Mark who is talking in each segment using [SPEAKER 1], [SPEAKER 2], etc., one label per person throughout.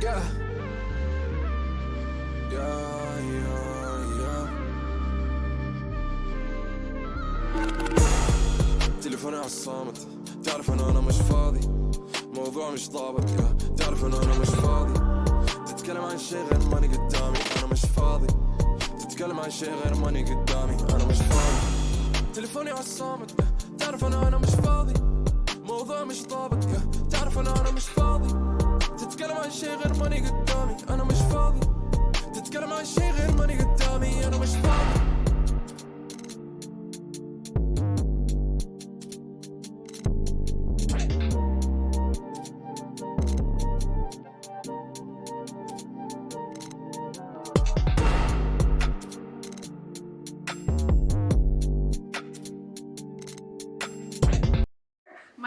[SPEAKER 1] Yeah. Yeah, yeah, yeah. تليفوني عالصامت، تعرف أنا مش فاضي، موضوع مش ضابط. تعرف أنا مش فاضي، تتكلم عن شي غير ماني قدامي. أنا مش فاضي، تتكلم عن شي غير ماني قدامي. أنا مش فاضي، تليفوني عالصامت، تعرف أنا مش فاضي، موضوع مش ضابط. تعرف أنا مش فاضي، تتكلم عن شي غير ماني قدامي. أنا مش فاضي، تتكلم عن شي غير ماني قدامي. أنا مش فاضي.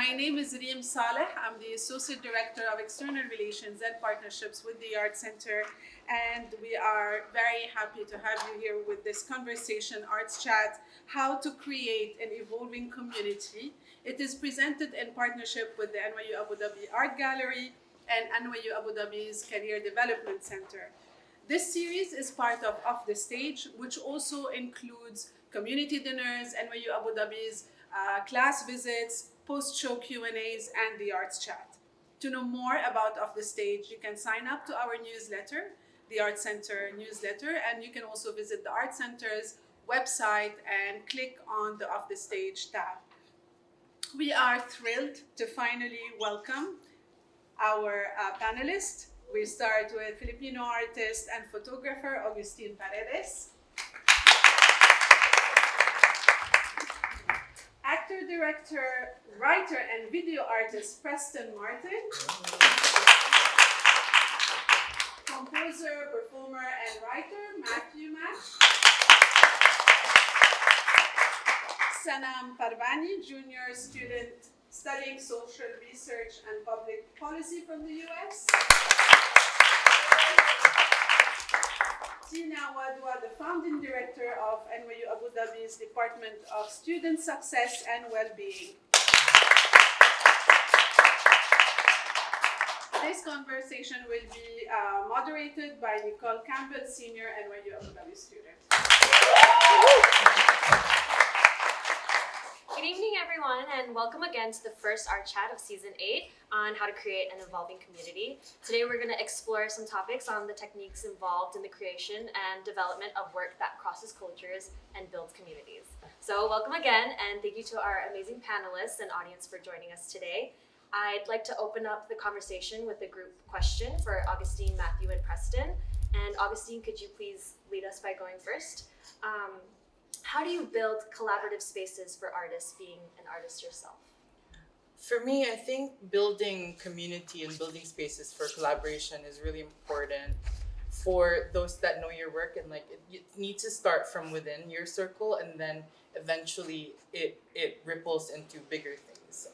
[SPEAKER 2] My name is Reem Saleh. I'm the Associate Director of External Relations and Partnerships with the Art Center, and we are very happy to have you here with this conversation, Arts Chat, How to Create an Evolving Community. It is presented in partnership with the NYU Abu Dhabi Art Gallery and NYU Abu Dhabi's Career Development Center. This series is part of Off the Stage, which also includes community dinners, NYU Abu Dhabi's class visits, post-show Q&As, and the Arts Chat. To know more about Off the Stage, you can sign up to our newsletter, the Art Center newsletter, and you can also visit the Art Center's website and click on the Off the Stage tab. We are thrilled to finally welcome our panelists. We start with Filipino artist and photographer Augustine Paredes, actor, director, writer, and video artist Preston Martin, composer, performer, and writer Matthew Mack, Sanam Parvani, junior student studying social research and public policy from the US, Tina Wadwa, the founding director of NYU Abu Dhabi's Department of Student Success and Wellbeing. This conversation will be moderated by Nicole Campbell, senior NYU Abu Dhabi student.
[SPEAKER 3] Good evening, everyone, and welcome again to the first Art Chat of Season 8 on how to create an evolving community. Today we're going to explore some topics on the techniques involved in the creation and development of work that crosses cultures and builds communities. So welcome again, and thank you to our amazing panelists and audience for joining us today. I'd like to open up the conversation with a group question for Augustine, Matthew, and Preston. And Augustine, could you please lead us by going first? How do you build collaborative spaces for artists, being an artist yourself?
[SPEAKER 4] For me, I think building community and building spaces for collaboration is really important for those that know your work, and you need to start from within your circle, and then eventually it ripples into bigger things.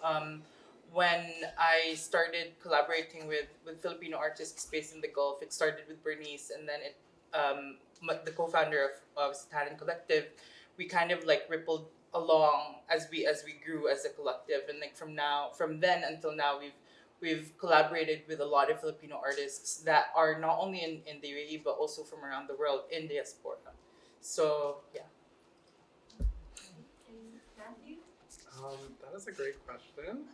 [SPEAKER 4] When I started collaborating with Filipino artists based in the Gulf, it started with Bernice, and then the co-founder of Sataran Collective. We kind of rippled along as we grew as a collective, and from then until now we've collaborated with a lot of Filipino artists that are not only in the UAE but also from around the world in diaspora. So yeah.
[SPEAKER 5] That is a great question.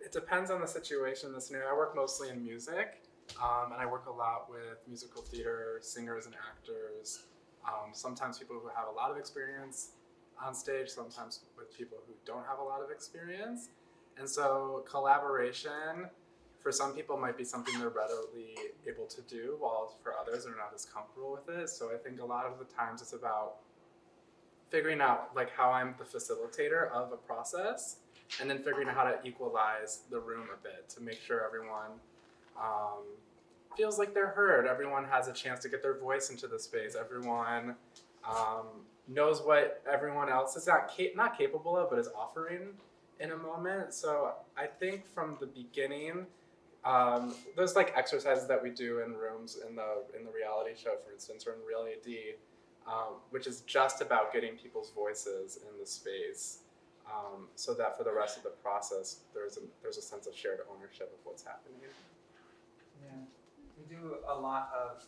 [SPEAKER 5] It depends on the situation, the scenario. I work mostly in music, and I work a lot with musical theater, singers and actors. Sometimes people who have a lot of experience on stage, sometimes with people who don't have a lot of experience. And so collaboration for some people might be something they're readily able to do, while for others they're not as comfortable with it. So I think a lot of the times it's about figuring out how I'm the facilitator of a process, and then figuring out how to equalize the room a bit to make sure everyone feels like they're heard. Everyone has a chance to get their voice into the space. Everyone knows what everyone else is not capable of, but is offering in a moment. So I think from the beginning, there's exercises that we do in rooms in the reality show, for instance, or in Real AD, which is just about getting people's voices in the space, so that for the rest of the process, there's a sense of shared ownership of what's happening.
[SPEAKER 4] Yeah.
[SPEAKER 6] We do a lot of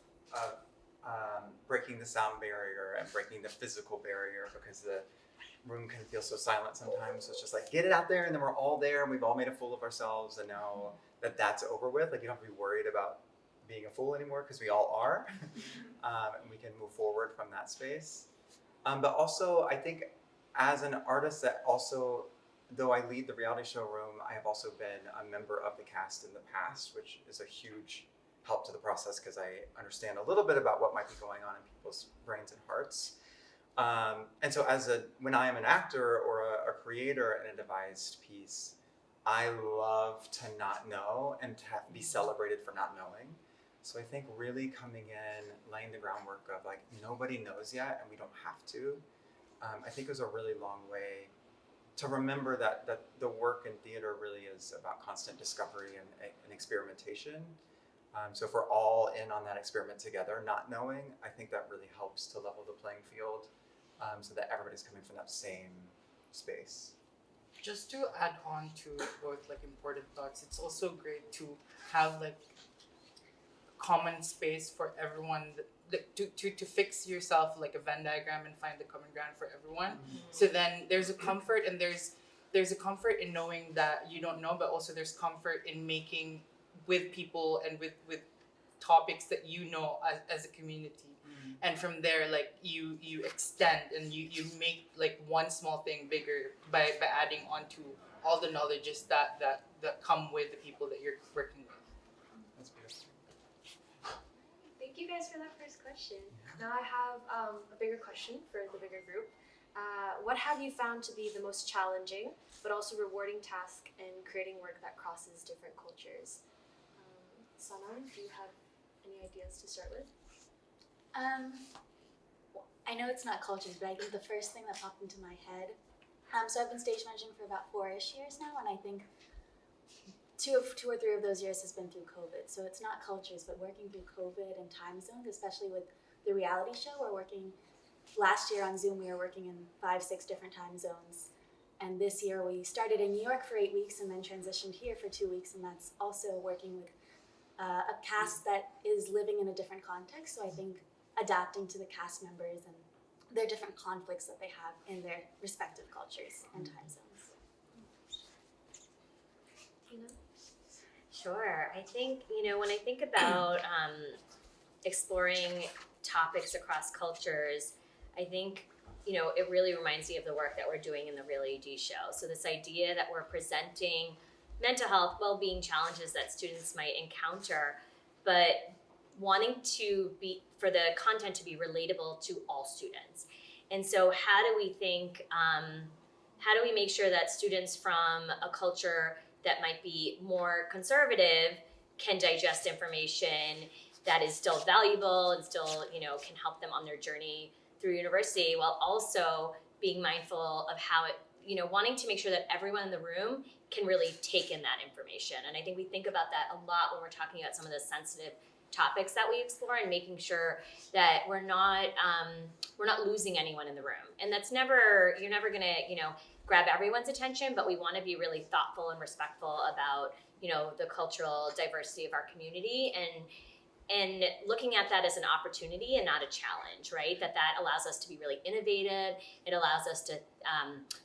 [SPEAKER 6] breaking the sound barrier and breaking the physical barrier because the room can feel so silent sometimes. So it's just like, get it out there, and then we're all there, and we've all made a fool of ourselves, and now that that's over with, like you don't have to be worried about being a fool anymore because we all are, and we can move forward from that space. But also, I think as an artist that also, though I lead the reality show room, I have also been a member of the cast in the past, which is a huge help to the process because I understand a little bit about what might be going on in people's brains and hearts. And so when I am an actor or a creator in a devised piece, I love to not know and to be celebrated for not knowing. So I think really coming in, laying the groundwork of like, nobody knows yet and we don't have to, I think goes a really long way to remember that the work in theater really is about constant discovery and experimentation. So if we're all in on that experiment together, not knowing, I think that really helps to level the playing field so that everybody's coming from that same space.
[SPEAKER 4] Just to add on to both like important thoughts, it's also great to have like common space for everyone to fix yourself like a Venn diagram and find the common ground for everyone. So then there's a comfort, and there's a comfort in knowing that you don't know, but also there's comfort in making with people and with topics that you know as a community. And from there, like you extend and you make like one small thing bigger by adding on to all the knowledges that come with the people that you're working with.
[SPEAKER 6] That's beautiful.
[SPEAKER 3] Thank you guys for that first question. Now I have a bigger question for the bigger group. What have you found to be the most challenging but also rewarding task in creating work that crosses different cultures? Sanan, do you have any ideas to start with?
[SPEAKER 7] I know it's not cultures, but I think the first thing that popped into my head. So I've been stage managing for about 4-ish years now, and I think two or three of those years has been through COVID. So it's not cultures, but working through COVID and time zones, especially with the reality show. We're working, last year on Zoom, we were working in 5-6 different time zones. And this year we started in New York for 8 weeks and then transitioned here for 2 weeks. And that's also working with a cast that is living in a different context. So I think adapting to the cast members and their different conflicts that they have in their respective cultures and time zones.
[SPEAKER 3] Sure. I think, when I think about exploring topics across cultures, I think, it really reminds me of the work that we're doing in the Real AD show. So this idea that we're presenting mental health, well-being challenges that students might encounter, but wanting for the content to be relatable to all students. And so how do we make sure that students from a culture that might be more conservative can digest information that is still valuable and still, can help them on their journey through university, while also being mindful of how it, wanting to make sure that everyone in the room can really take in that information. And I think we think about that a lot when we're talking about some of the sensitive topics that we explore, and making sure that we're not losing anyone in the room. And you're never gonna, grab everyone's attention, but we want to be really thoughtful and respectful about, the cultural diversity of our community, and looking at that as an opportunity and not a challenge, right? That allows us to be really innovative. It allows us to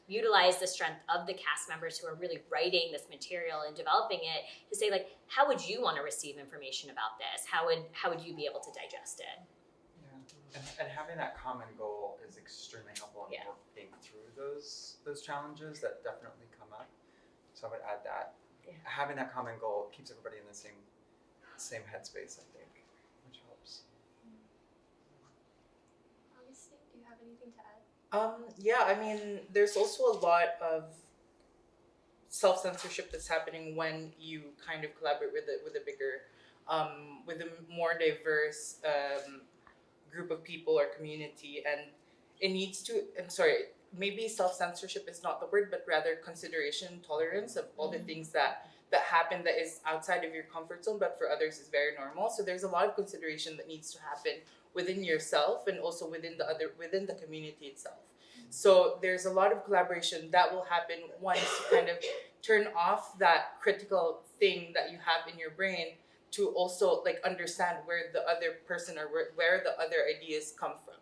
[SPEAKER 3] utilize the strength of the cast members who are really writing this material and developing it to say, like, how would you want to receive information about this? How would you be able to digest it?
[SPEAKER 6] Yeah, and having that common goal is extremely helpful in working through those challenges that definitely come up. So I would add that having that common goal keeps everybody in the same headspace, I think, which helps.
[SPEAKER 3] Augustine, do you have anything to add?
[SPEAKER 4] Yeah, I mean, there's also a lot of self-censorship that's happening when you kind of collaborate with a bigger, with a more diverse group of people or community, and it needs to. I'm sorry, maybe self-censorship is not the word, but rather consideration, tolerance of all the things that happen that is outside of your comfort zone, but for others is very normal. So there's a lot of consideration that needs to happen within yourself and also within the community itself. So there's a lot of collaboration that will happen once you kind of turn off that critical thing that you have in your brain to also like understand where the other person or where the other ideas come from.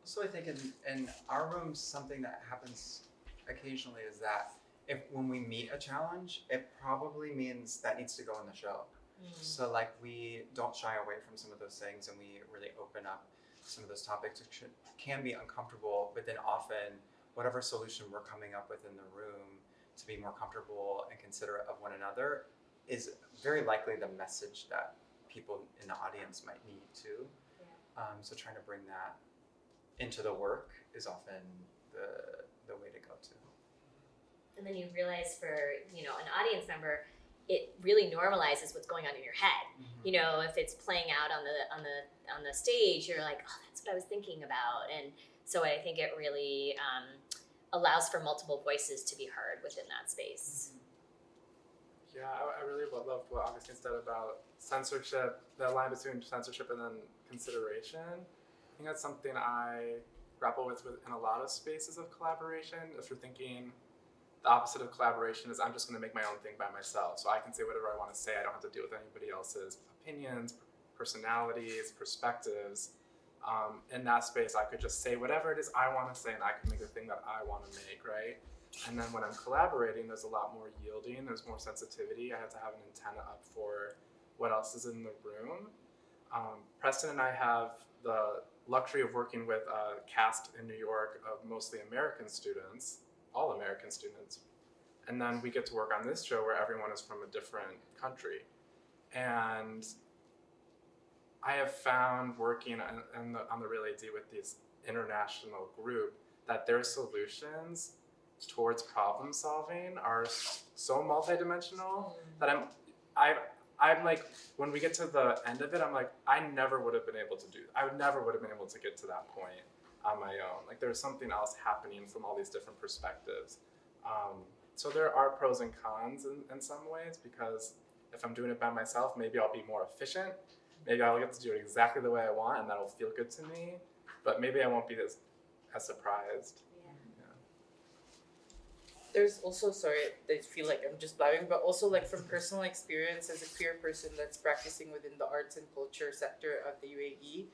[SPEAKER 6] So I think in our rooms, something that happens occasionally is that when we meet a challenge, it probably means that needs to go in the show. So like we don't shy away from some of those things, and we really open up some of those topics, which can be uncomfortable, but then often whatever solution we're coming up with in the room to be more comfortable and considerate of one another is very likely the message that people in the audience might need too. So trying to bring that into the work is often the way to go to.
[SPEAKER 8] And then you realize for, an audience member, it really normalizes what's going on in your head. If it's playing out on the stage, you're like, oh, that's what I was thinking about. And so I think it really allows for multiple voices to be heard within that space.
[SPEAKER 5] Yeah, I really loved what Augustine said about censorship, the line between censorship and then consideration. I think that's something I grapple with in a lot of spaces of collaboration. If you're thinking the opposite of collaboration is I'm just going to make my own thing by myself. So I can say whatever I want to say. I don't have to deal with anybody else's opinions, personalities, perspectives. In that space, I could just say whatever it is I want to say, and I can make the thing that I want to make, right? And then when I'm collaborating, there's a lot more yielding. There's more sensitivity. I have to have an antenna up for what else is in the room. Preston and I have the luxury of working with a cast in New York of mostly American students, all American students. And then we get to work on this show where everyone is from a different country. And I have found working on the Real AD with this international group that their solutions towards problem solving are so multidimensional that I'm like, when we get to the end of it, I'm like, I never would have been able to get to that point on my own. Like there's something else happening from all these different perspectives. So there are pros and cons in some ways, because if I'm doing it by myself, maybe I'll be more efficient. Maybe I'll get to do it exactly the way I want, and that'll feel good to me. But maybe I won't be as surprised.
[SPEAKER 4] There's also, sorry, I feel like I'm just blabbing, but also like from personal experience as a queer person that's practicing within the arts and culture sector of the UAE,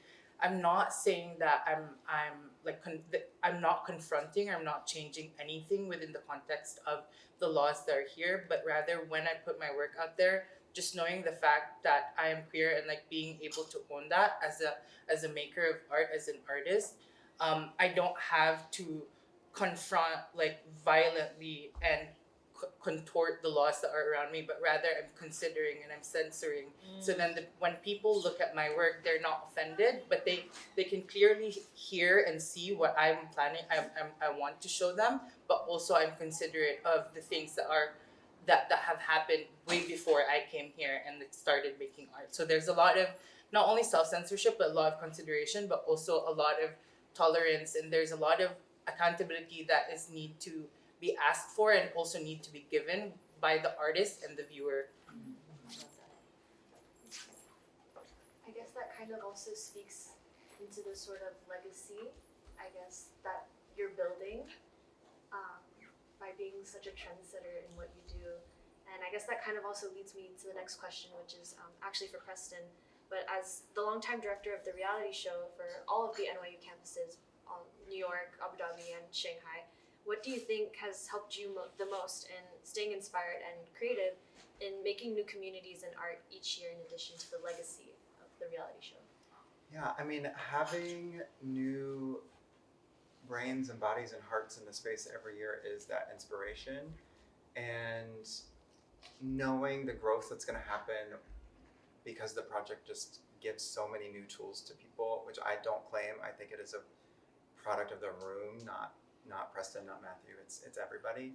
[SPEAKER 4] I'm not saying that I'm not confronting, I'm not changing anything within the context of the laws that are here, but rather when I put my work out there, just knowing the fact that I am queer and like being able to own that as a maker of art, as an artist, I don't have to confront like violently and contort the laws that are around me, but rather I'm considering and I'm censoring. So then when people look at my work, they're not offended, but they can clearly hear and see what I'm planning. I want to show them, but also I'm considerate of the things that have happened way before I came here and started making art. So there's a lot of not only self-censorship, but a lot of consideration, but also a lot of tolerance, and there's a lot of accountability that is need to be asked for and also need to be given by the artist and the viewer.
[SPEAKER 3] I guess that kind of also speaks into the sort of legacy, I guess, that you're building by being such a trendsetter in what you do. And I guess that kind of also leads me to the next question, which is actually for Preston. But as the longtime director of the reality show for all of the NYU campuses, New York, Abu Dhabi, and Shanghai, what do you think has helped you the most in staying inspired and creative in making new communities and art each year in addition to the legacy of the reality show?
[SPEAKER 6] Yeah, I mean, having new brains and bodies and hearts in the space every year is that inspiration, and knowing the growth that's going to happen because the project just gives so many new tools to people, which I don't claim. I think it is a product of the room, not Preston, not Matthew. It's everybody.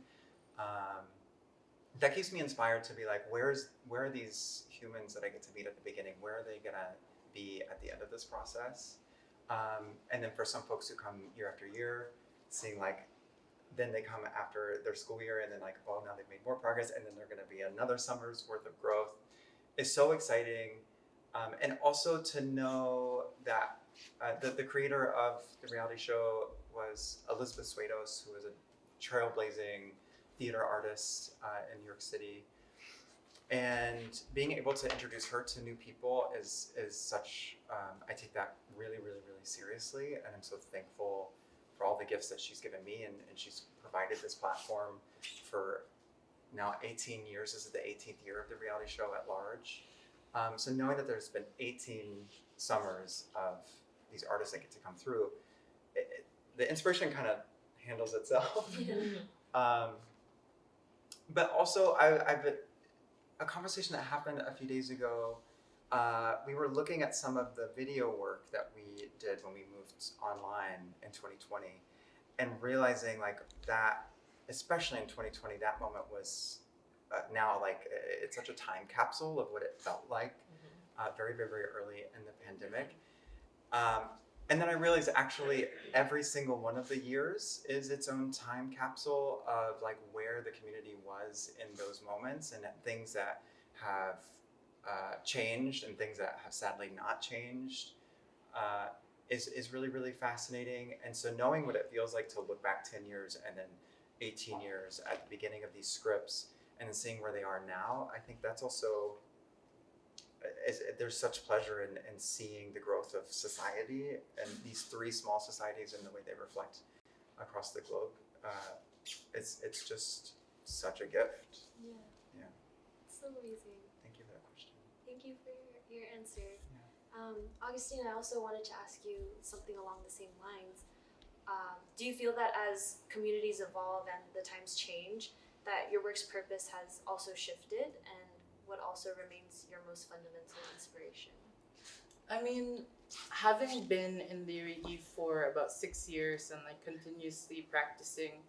[SPEAKER 6] That keeps me inspired to be like, where are these humans that I get to meet at the beginning? Where are they gonna be at the end of this process? And then for some folks who come year after year, seeing like, then they come after their school year and then like, oh, now they've made more progress, and then they're gonna be another summer's worth of growth. It's so exciting. And also to know that the creator of the reality show was Elizabeth Swados, who was a trailblazing theater artist in New York City. And being able to introduce her to new people is such, I take that really, really, really seriously. And I'm so thankful for all the gifts that she's given me. And she's provided this platform for now 18 years. This is the 18th year of the reality show at large. So knowing that there's been 18 summers of these artists that get to come through, the inspiration kind of handles itself. But also, I've a conversation that happened a few days ago. We were looking at some of the video work that we did when we moved online in 2020, and realizing like that, especially in 2020, that moment was now like it's such a time capsule of what it felt like very, very, very early in the pandemic. And then I realized actually every single one of the years is its own time capsule of like where the community was in those moments, and things that have changed and things that have sadly not changed is really, really fascinating. And so knowing what it feels like to look back 10 years and then 18 years at the beginning of these scripts and then seeing where they are now, I think that's also, there's such pleasure in seeing the growth of society and these three small societies and the way they reflect across the globe. It's just such a gift. Yeah.
[SPEAKER 3] So amazing.
[SPEAKER 6] Thank you for that question.
[SPEAKER 3] Thank you for your answer. Augustine, I also wanted to ask you something along the same lines. Do you feel that as communities evolve and the times change, that your work's purpose has also shifted, and what also remains your most fundamental inspiration?
[SPEAKER 4] I mean, having been in the UAE for about 6 years and like continuously practicing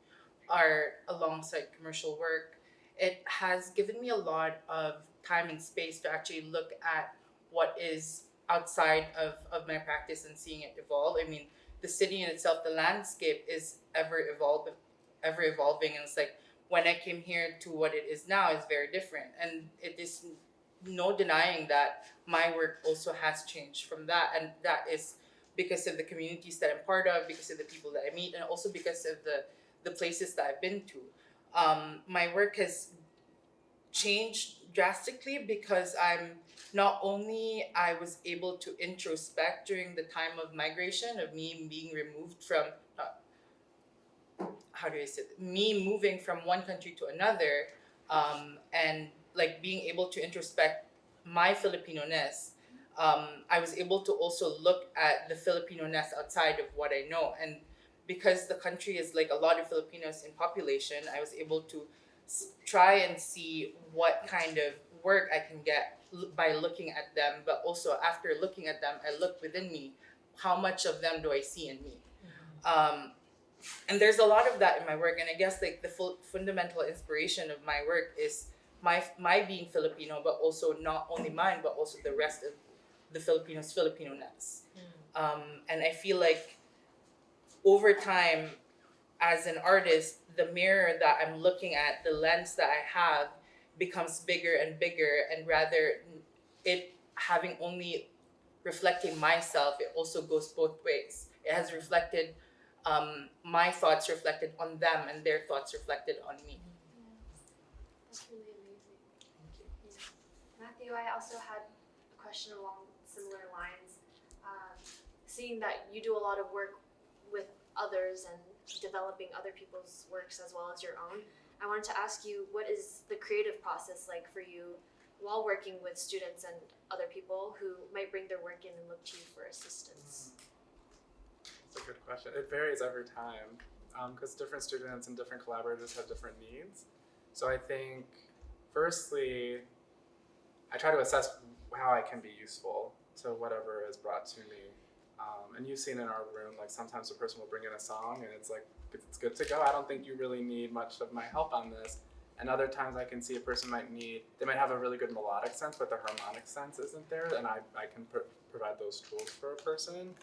[SPEAKER 4] art alongside commercial work, it has given me a lot of time and space to actually look at what is outside of my practice and seeing it evolve. I mean, the city in itself, the landscape is ever evolving, and it's like when I came here to what it is now is very different, and it is no denying that my work also has changed from that, and that is because of the communities that I'm part of, because of the people that I meet, and also because of the places that I've been to. My work has changed drastically because I was able to introspect during the time of migration, of me being removed from, me moving from one country to another, and like being able to introspect my Filipino-ness. I was able to also look at the Filipino-ness outside of what I know, and because the country is like a lot of Filipinos in population, I was able to try and see what kind of work I can get by looking at them, but also after looking at them, I look within me. How much of them do I see in me? And there's a lot of that in my work, and I guess like the fundamental inspiration of my work is my being Filipino, but also not only mine, but also the rest of the Filipinos' Filipino-ness. And I feel like over time, as an artist, the mirror that I'm looking at, the lens that I have, becomes bigger and bigger, and rather it having only reflecting myself, it also goes both ways. It has reflected my thoughts reflected on them, and their thoughts reflected on me.
[SPEAKER 3] That's really amazing. Thank you. Matthew, I also had a question along similar lines. Seeing that you do a lot of work with others and developing other people's works as well as your own, I wanted to ask you, what is the creative process like for you while working with students and other people who might bring their work in and look to you for assistance?
[SPEAKER 5] That's a good question. It varies every time because different students and different collaborators have different needs. So I think, firstly, I try to assess how I can be useful to whatever is brought to me. And you've seen in our room, like sometimes a person will bring in a song and it's like, it's good to go. I don't think you really need much of my help on this. And other times I can see a person they might have a really good melodic sense, but the harmonic sense isn't there. And I can provide those tools for a person.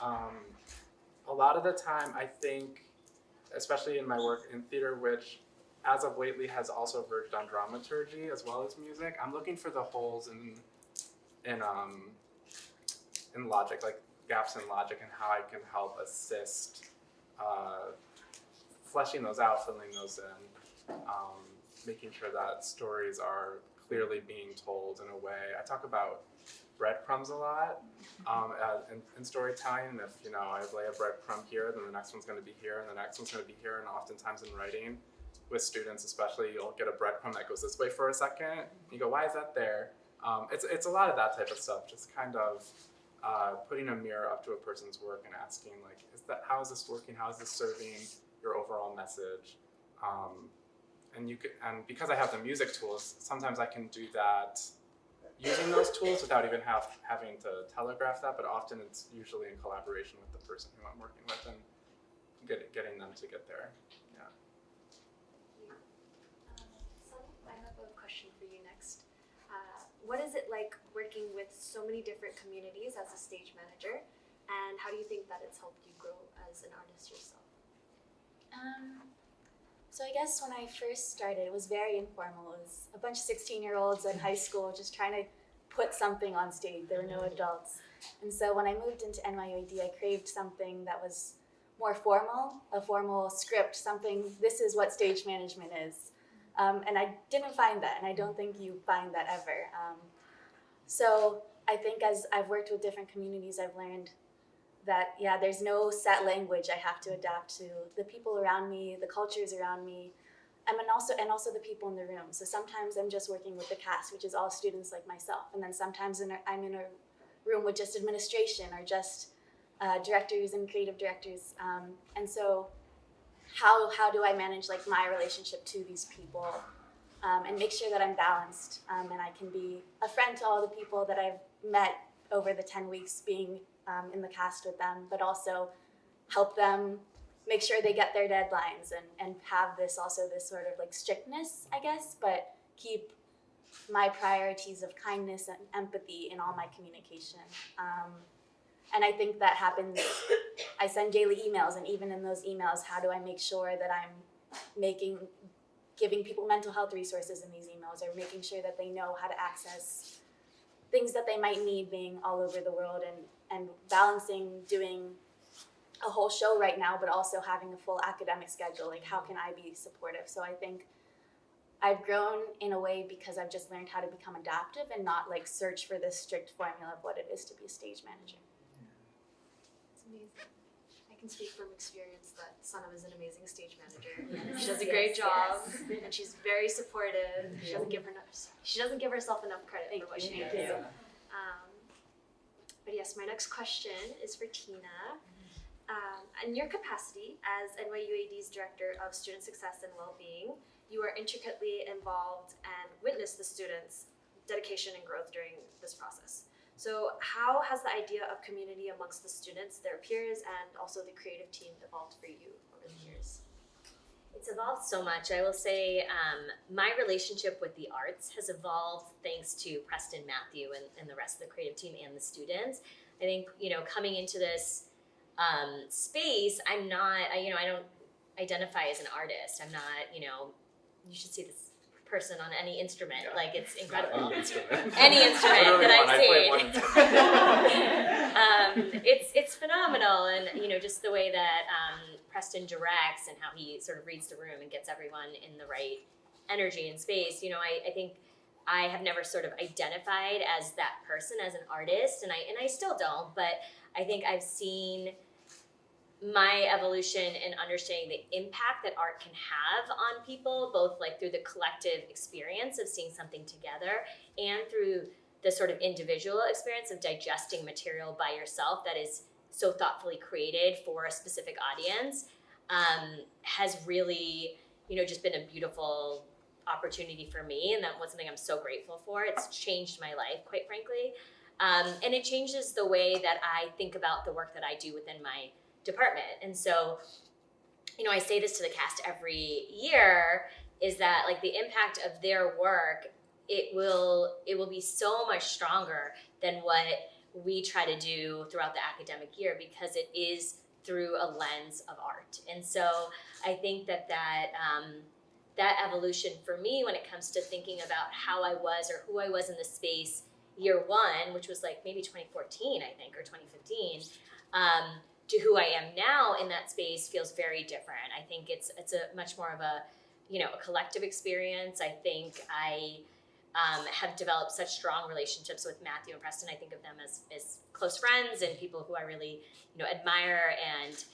[SPEAKER 5] A lot of the time, I think, especially in my work in theater, which as of lately has also verged on dramaturgy as well as music, I'm looking for the holes in logic, like gaps in logic, and how I can help assist fleshing those out, filling those in, making sure that stories are clearly being told in a way. I talk about breadcrumbs a lot in storytelling. If I lay a breadcrumb here, then the next one's going to be here, and the next one's going to be here. And oftentimes in writing, with students especially, you'll get a breadcrumb that goes this way for a second. You go, why is that there? It's a lot of that type of stuff. Just kind of putting a mirror up to a person's work and asking, like, how is this working? How is this serving your overall message? And because I have the music tools, sometimes I can do that using those tools without even having to telegraph that, but often it's usually in collaboration with the person who I'm working with and getting them to get there. Yeah.
[SPEAKER 3] I have a question for you next. What is it like working with so many different communities as a stage manager, and how do you think that it's helped you grow as an artist yourself?
[SPEAKER 7] So I guess when I first started, it was very informal. It was a bunch of 16-year-olds in high school just trying to put something on stage. There were no adults. And so when I moved into NYUAD, I craved something that was more formal, a formal script, something, this is what stage management is. And I didn't find that, and I don't think you find that ever. So I think as I've worked with different communities, I've learned that, there's no set language I have to adapt to. The people around me, the cultures around me, and also the people in the room. So sometimes I'm just working with the cast, which is all students like myself. And then sometimes I'm in a room with just administration or just directors and creative directors. And so how do I manage like my relationship to these people and make sure that I'm balanced and I can be a friend to all the people that I've met over the 10 weeks being in the cast with them, but also help them make sure they get their deadlines and have this sort of like strictness, I guess, but keep my priorities of kindness and empathy in all my communication. And I think that happens, I send daily emails, and even in those emails, how do I make sure that I'm giving people mental health resources in these emails, or making sure that they know how to access things that they might need being all over the world, and balancing doing a whole show right now, but also having a full academic schedule. Like, how can I be supportive? So I think I've grown in a way because I've just learned how to become adaptive and not like search for this strict formula of what it is to be a stage manager.
[SPEAKER 3] It's amazing. I can speak from experience that Sanam is an amazing stage manager. She does a great job, and she's very supportive. She doesn't give herself enough credit for what she does. But yes, my next question is for Tina. In your capacity as NYUAD's Director of Student Success and Wellbeing, you are intricately involved and witness the students' dedication and growth during this process. So how has the idea of community amongst the students, their peers, and also the creative team evolved for you over the years?
[SPEAKER 8] It's evolved so much. I will say my relationship with the arts has evolved thanks to Preston, Matthew, and the rest of the creative team and the students. I think, coming into this space, I don't identify as an artist. I'm not, you should see this person on any instrument. Yeah. Like, it's incredible. Any instrument that I've seen. It's phenomenal, and just the way that Preston directs and how he sort of reads the room and gets everyone in the right energy and space. I think I have never sort of identified as that person, as an artist, and I still don't, but I think I've seen my evolution in understanding the impact that art can have on people, both like through the collective experience of seeing something together and through the sort of individual experience of digesting material by yourself that is so thoughtfully created for a specific audience, has really, just been a beautiful opportunity for me, and that was something I'm so grateful for. It's changed my life, quite frankly, and it changes the way that I think about the work that I do within my department. And so, I say this to the cast every year, is that like the impact of their work, it will be so much stronger than what we try to do throughout the academic year, because it is through a lens of art. And so I think that evolution for me, when it comes to thinking about how I was or who I was in the space year one, which was like maybe 2014, I think, or 2015, to who I am now in that space feels very different. I think it's a much more of a, a collective experience. I think have developed such strong relationships with Matthew and Preston. I think of them as close friends and people who I really, admire and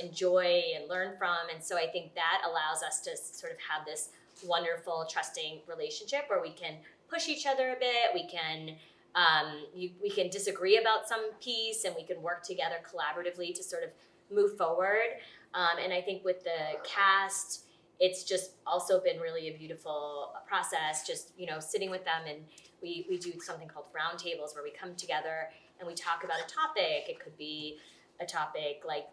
[SPEAKER 8] enjoy and learn from. And so I think that allows us to sort of have this wonderful, trusting relationship where we can push each other a bit. We can we can disagree about some piece, and we can work together collaboratively to sort of move forward. And I think with the cast, it's just also been really a beautiful process, just, sitting with them, and we do something called roundtables where we come together and we talk about a topic. It could be a topic like,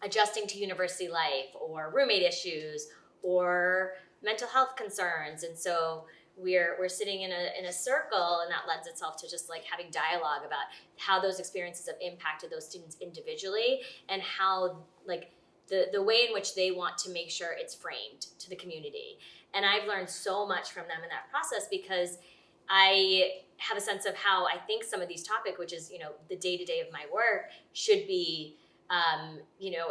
[SPEAKER 8] adjusting to university life, or roommate issues, or mental health concerns. And so we're sitting in a circle, and that lends itself to just like having dialogue about how those experiences have impacted those students individually, and how like the way in which they want to make sure it's framed to the community. And I've learned so much from them in that process, because I have a sense of how I think some of these topics, which is, the day-to-day of my work, should be,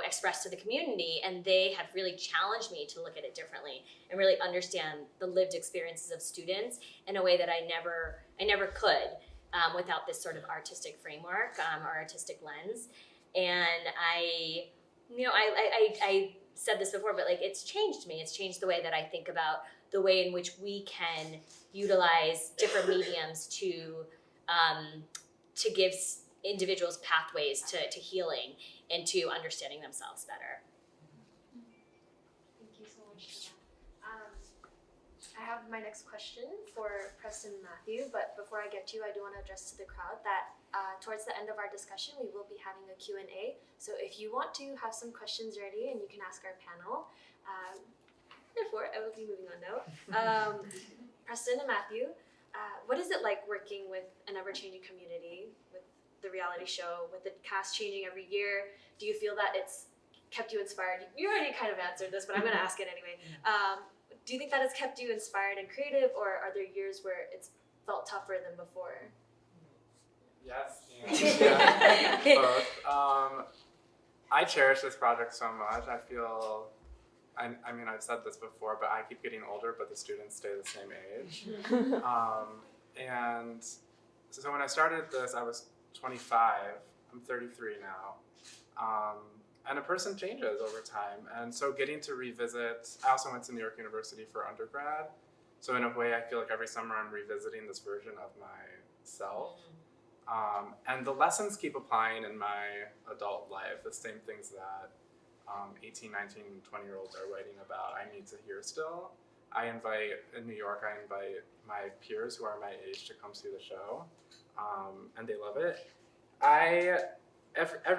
[SPEAKER 8] expressed to the community. And they have really challenged me to look at it differently and really understand the lived experiences of students in a way that I never could without this sort of artistic framework or artistic lens. And I said this before, but like it's changed me. It's changed the way that I think about the way in which we can utilize different mediums to give individuals pathways to healing and to understanding themselves better.
[SPEAKER 3] Thank you so much for that. I have my next question for Preston and Matthew, but before I get to you, I do want to address to the crowd that towards the end of our discussion, we will be having a Q&A. So if you want to have some questions ready, and you can ask our panel. Therefore, I will be moving on now. Preston and Matthew, what is it like working with an ever-changing community, with the reality show, with the cast changing every year? Do you feel that it's kept you inspired? You already kind of answered this, but I'm going to ask it anyway. Do you think that has kept you inspired and creative, or are there years where it's felt tougher than before?
[SPEAKER 5] Yes, and yeah, both. I cherish this project so much. I feel, I mean, I've said this before, but I keep getting older, but the students stay the same age. And so when I started this, I was 25. I'm 33 now. And a person changes over time. And so getting to revisit, I also went to New York University for undergrad. So in a way, I feel like every summer I'm revisiting this version of myself. And the lessons keep applying in my adult life, the same things that 18, 19, 20-year-olds are writing about, I need to hear still. In New York, I invite my peers who are my age to come see the show, and they love it.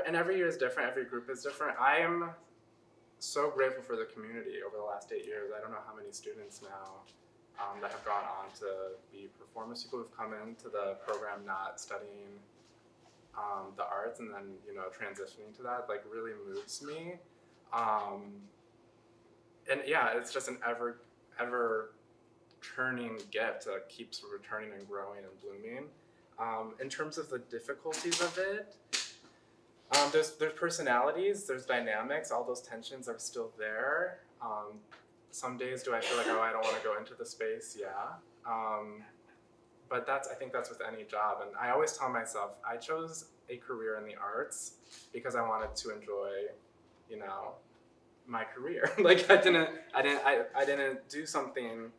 [SPEAKER 5] And every year is different, every group is different. I am so grateful for the community over the last 8 years. I don't know how many students now that have gone on to be performers, people who've come into the program not studying the arts and then, transitioning to that, like really moves me. And yeah, it's just an ever turning gift that keeps returning and growing and blooming. In terms of the difficulties of it, there's personalities, there's dynamics, all those tensions are still there. Some days do I feel like, I don't want to go into the space? Yeah. But I think that's with any job. And I always tell myself, I chose a career in the arts because I wanted to enjoy, my career. Like I didn't do something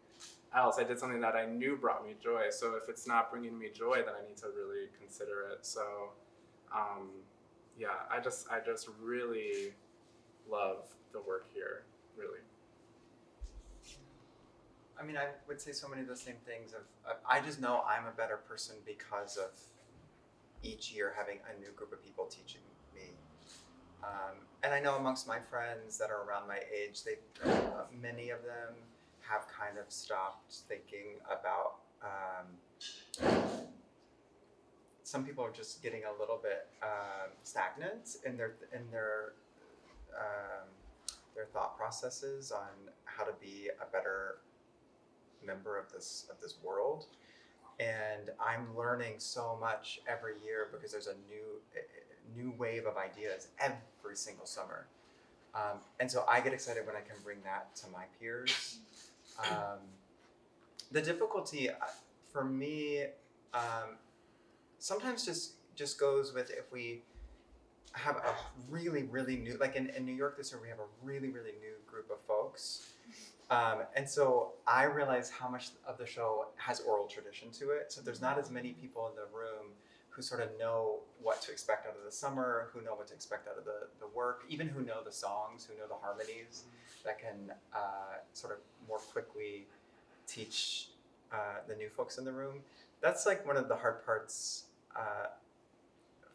[SPEAKER 5] else. I did something that I knew brought me joy. So if it's not bringing me joy, then I need to really consider it. So, yeah, I just really love the work here, really.
[SPEAKER 6] I mean, I would say so many of the same things. I just know I'm a better person because of each year having a new group of people teaching me. And I know amongst my friends that are around my age, many of them have kind of stopped thinking about. Some people are just getting a little bit stagnant in their thought processes on how to be a better member of this world. And I'm learning so much every year because there's a new wave of ideas every single summer. And so I get excited when I can bring that to my peers. The difficulty for me sometimes just goes with if we have a really new, like in New York this year we have a really new group of folks. And so I realize how much of the show has oral tradition to it. So there's not as many people in the room who sort of know what to expect out of the summer, who know what to expect out of the work, even who know the songs, who know the harmonies, that can sort of more quickly teach the new folks in the room. That's like one of the hard parts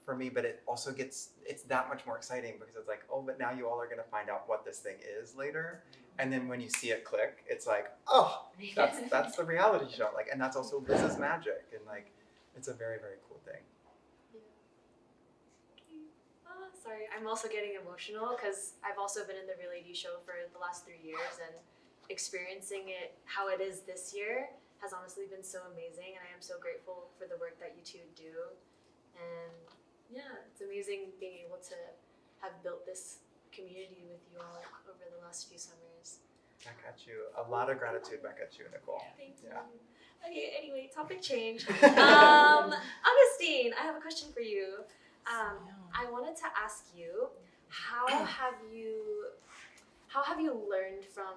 [SPEAKER 6] for me, but it also it's that much more exciting because it's like, oh, but now you all are gonna find out what this thing is later. And then when you see it click, it's like, oh, that's the reality show. Like, and that's also Liz's magic, and like, it's a very cool thing.
[SPEAKER 3] Sorry, I'm also getting emotional because I've also been in the Real AD show for the last 3 years, and experiencing it how it is this year has honestly been so amazing, and I am so grateful for the work that you two do. And yeah, it's amazing being able to have built this community with you all over the last few summers.
[SPEAKER 6] Back at you. A lot of gratitude back at you, Nicole.
[SPEAKER 3] Thank you.
[SPEAKER 6] Yeah.
[SPEAKER 3] Okay, anyway, topic change. Augustine, I have a question for you. I wanted to ask you, how have you learned from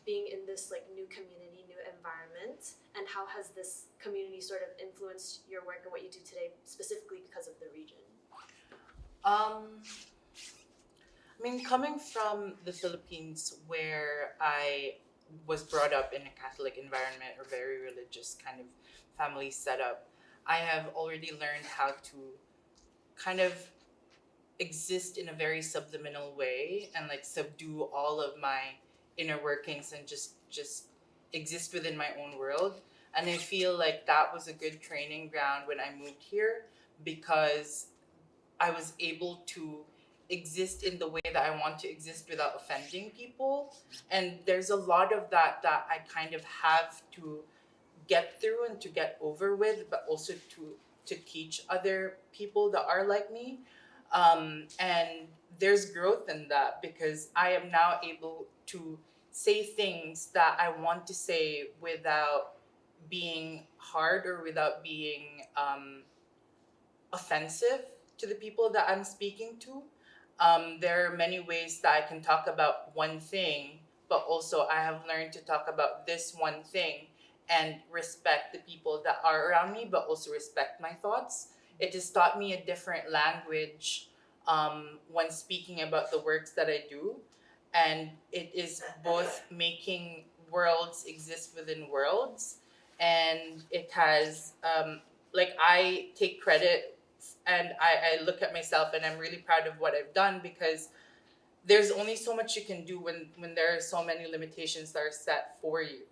[SPEAKER 3] being in this like new community, new environment, and how has this community sort of influenced your work and what you do today, specifically because of the region?
[SPEAKER 4] I mean, coming from the Philippines, where I was brought up in a Catholic environment or very religious kind of family setup, I have already learned how to kind of exist in a very subliminal way and like subdue all of my inner workings and just exist within my own world. And I feel like that was a good training ground when I moved here, because I was able to exist in the way that I want to exist without offending people. And there's a lot of that I kind of have to get through and to get over with, but also to teach other people that are like me. And there's growth in that, because I am now able to say things that I want to say without being hard or without being offensive to the people that I'm speaking to. There are many ways that I can talk about one thing, but also I have learned to talk about this one thing and respect the people that are around me, but also respect my thoughts. It has taught me a different language when speaking about the works that I do. And it is both making worlds exist within worlds, and it has, like, I take credit and I look at myself and I'm really proud of what I've done, because there's only so much you can do when there are so many limitations that are set for you.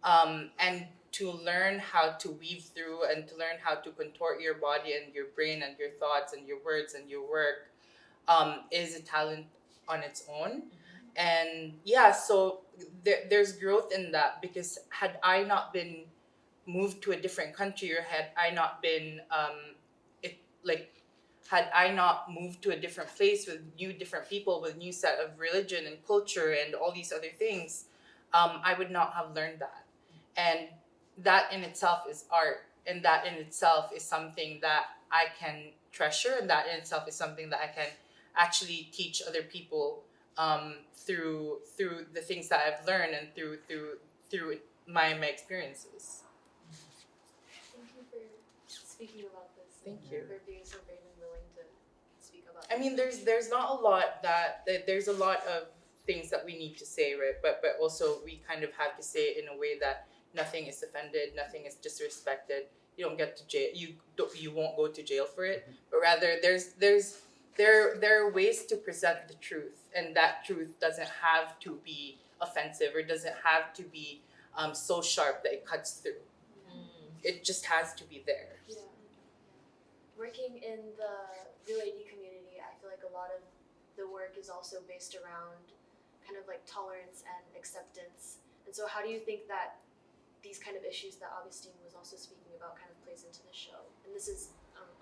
[SPEAKER 4] And to learn how to weave through and to learn how to contort your body and your brain and your thoughts and your words and your work is a talent on its own. And yeah, so there's growth in that, because had I not been moved to a different country, or had I not been had I not moved to a different place with different people, with new set of religion and culture and all these other things, I would not have learned that. And that in itself is art, and that in itself is something that I can treasure, and that in itself is something that I can actually teach other people through the things that I've learned and through my experiences.
[SPEAKER 3] Thank you for speaking about this.
[SPEAKER 4] Thank you.
[SPEAKER 3] For being so brave and willing to speak about
[SPEAKER 4] I mean, there's not a lot there's a lot of things that we need to say, right? But also we kind of have to say it in a way that nothing is offended, nothing is disrespected. You don't get to jail. You won't go to jail for it. But rather, there are ways to present the truth, and that truth doesn't have to be offensive or doesn't have to be so sharp that it cuts through. It just has to be there.
[SPEAKER 3] Yeah. Working in the Real AD community, I feel like a lot of the work is also based around kind of like tolerance and acceptance. And so how do you think that these kind of issues that Augustine was also speaking about kind of plays into the show? And this is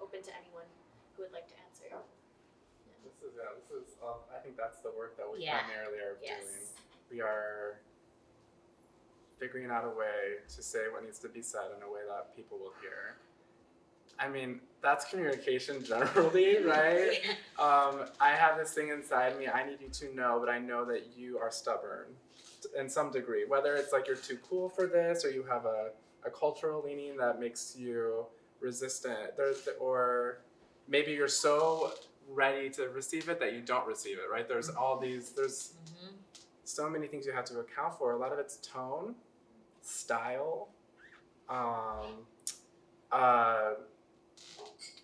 [SPEAKER 3] open to anyone who would like to answer.
[SPEAKER 5] Yeah. This is I think that's the work that we
[SPEAKER 8] Yeah.
[SPEAKER 5] primarily are
[SPEAKER 8] Yes.
[SPEAKER 5] doing. We are figuring out a way to say what needs to be said in a way that people will hear. I mean, that's communication generally, right? I have this thing inside me, I need you to know, but I know that you are stubborn in some degree. Whether it's like you're too cool for this, or you have a cultural leaning that makes you resistant, or maybe you're so ready to receive it that you don't receive it, right? There's so many things you have to account for. A lot of it's tone, style,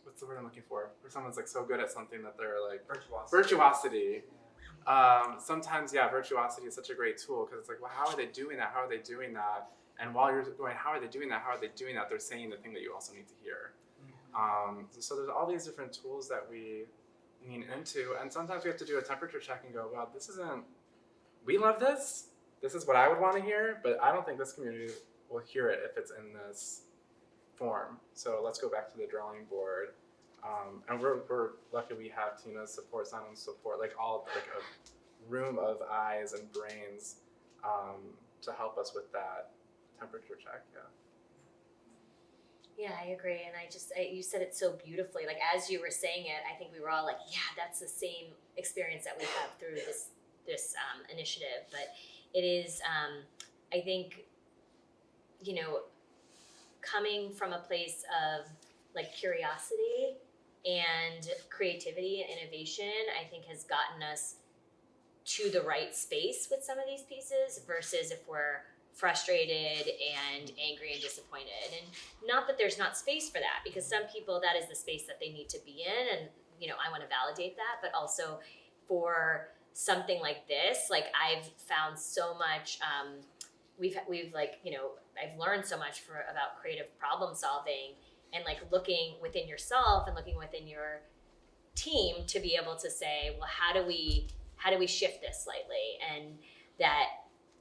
[SPEAKER 5] what's the word I'm looking for? Where someone's like so good at something that they're like virtuosity. Sometimes, virtuosity is such a great tool because it's like, well, how are they doing that? How are they doing that? And while you're going, how are they doing that? How are they doing that? They're saying the thing that you also need to hear. So there's all these different tools that we lean into, and sometimes we have to do a temperature check and go, wow, this isn't. We love this. This is what I would want to hear, but I don't think this community will hear it if it's in this form. So let's go back to the drawing board. And we're lucky we have Tina's support, Simon's support, like a room of eyes and brains to help us with that temperature check.
[SPEAKER 8] Yeah, I agree, and you said it so beautifully. Like as you were saying it, I think we were all like, yeah, that's the same experience that we have through this initiative. But it is, I think, coming from a place of like curiosity and creativity and innovation, I think has gotten us to the right space with some of these pieces versus if we're frustrated and angry and disappointed. And not that there's not space for that, because some people, that is the space that they need to be in, and I want to validate that. But also for something like this, like I've found so much, we've like, I've learned so much about creative problem solving and like looking within yourself and looking within your team to be able to say, well, how do we shift this slightly? And that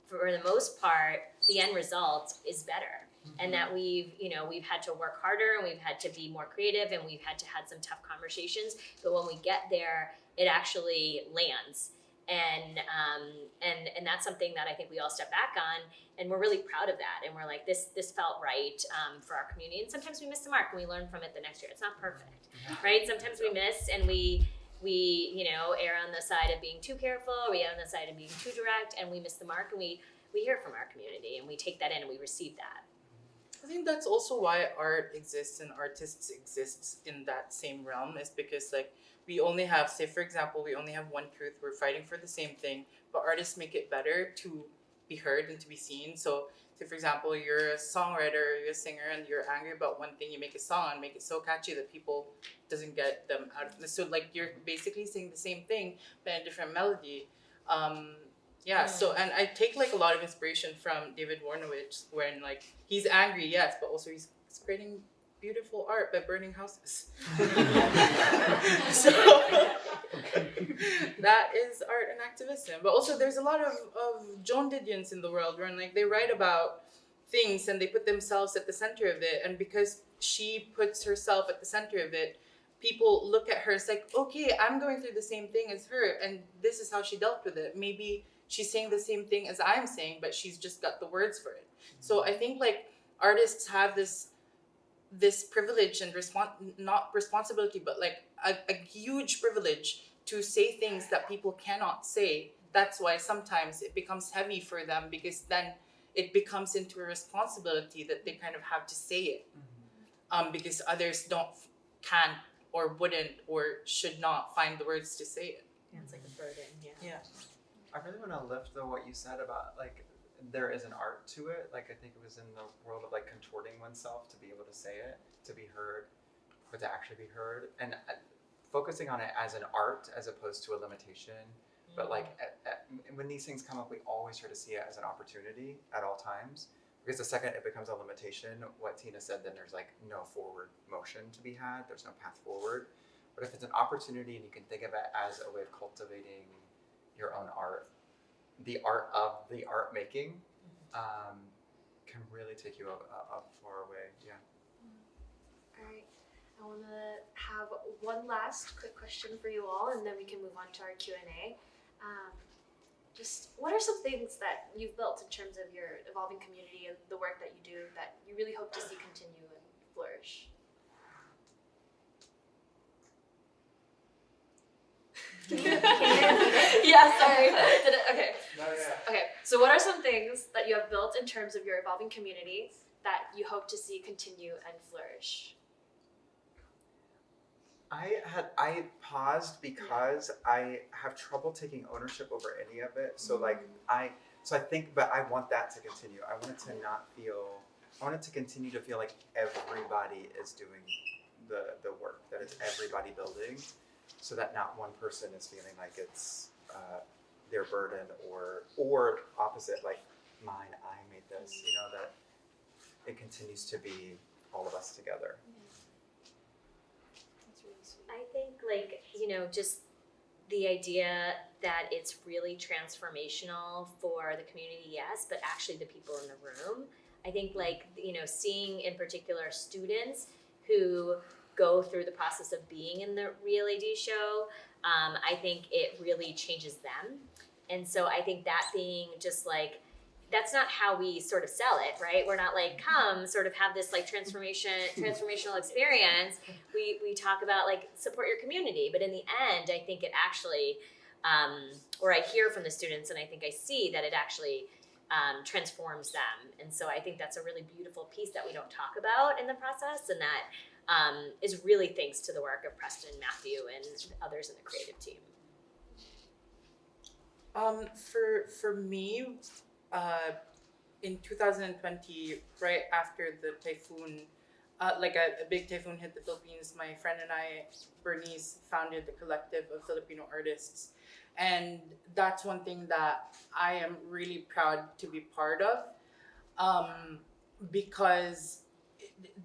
[SPEAKER 8] for the most part, the end result is better. And that we've had to work harder, and we've had to be more creative, and we've had to have some tough conversations. But when we get there, it actually lands. And that's something that I think we all step back on, and we're really proud of that. And we're like, this felt right for our community. And sometimes we miss the mark, and we learn from it the next year. It's not perfect, right? Sometimes we miss, and we err on the side of being too careful, we err on the side of being too direct, and we miss the mark, and we hear from our community, and we take that in, and we receive that.
[SPEAKER 4] I think that's also why art exists and artists exists in that same realm, is because like we only have, say for example, we only have one truth, we're fighting for the same thing, but artists make it better to be heard and to be seen. So say for example, you're a songwriter, you're a singer, and you're angry about one thing, you make a song and make it so catchy that people doesn't get them out of this. So like you're basically saying the same thing but in a different melody. So and I take like a lot of inspiration from David Warnowitz when like he's angry, yes, but also he's creating beautiful art by burning houses. So that is art and activism. But also there's a lot of Joan Didions in the world where like they write about things and they put themselves at the center of it, and because she puts herself at the center of it, people look at her, it's like, okay, I'm going through the same thing as her, and this is how she dealt with it. Maybe she's saying the same thing as I'm saying, but she's just got the words for it. So I think like artists have this privilege and not responsibility, but like a huge privilege to say things that people cannot say. That's why sometimes it becomes heavy for them, because then it becomes into a responsibility that they kind of have to say it, because others can't or wouldn't or should not find the words to say it.
[SPEAKER 8] Yeah, it's like a burden. Yeah.
[SPEAKER 6] I really want to lift though what you said about like there is an art to it. Like I think it was in the world of like contorting oneself to be able to say it, to be heard, but to actually be heard, and focusing on it as an art as opposed to a limitation. But like when these things come up, we always try to see it as an opportunity at all times. Because the second it becomes a limitation, what Tina said, then there's like no forward motion to be had. There's no path forward. But if it's an opportunity and you can think of it as a way of cultivating your own art, the art of the art making can really take you a far away. Yeah.
[SPEAKER 3] All right. I want to have one last quick question for you all, and then we can move on to our Q&A. just what are some things that you've built in terms of your evolving community and the work that you do that you really hope to see continue and flourish? Yeah, sorry. Okay.
[SPEAKER 5] No, yeah.
[SPEAKER 3] Okay, so what are some things that you have built in terms of your evolving community that you hope to see continue and flourish?
[SPEAKER 6] I paused because I have trouble taking ownership over any of it. So I think, but I want that to continue. I want it to not feel. I want it to continue to feel like everybody is doing the work, that it's everybody building, so that not one person is feeling like it's their burden or opposite, like mine. I made this. You know, that it continues to be all of us together.
[SPEAKER 8] I think, like, you know, just the idea that it's really transformational for the community, yes, but actually the people in the room. I think, like, you know, seeing in particular students who go through the process of being in the Real AD show, I think it really changes them. And so I think that being just like, that's not how we sort of sell it, right? We're not like, come sort of have this like transformational experience. We talk about like support your community, but in the end, I think it actually, or I hear from the students and I think I see that it actually transforms them. And so I think that's a really beautiful piece that we don't talk about in the process, and that is really thanks to the work of Preston, Matthew, and others in the creative team.
[SPEAKER 4] For me, in 2020, right after the typhoon, like a big typhoon hit the Philippines, my friend and I, Bernice, founded the collective of Filipino artists. And that's one thing that I am really proud to be part of, because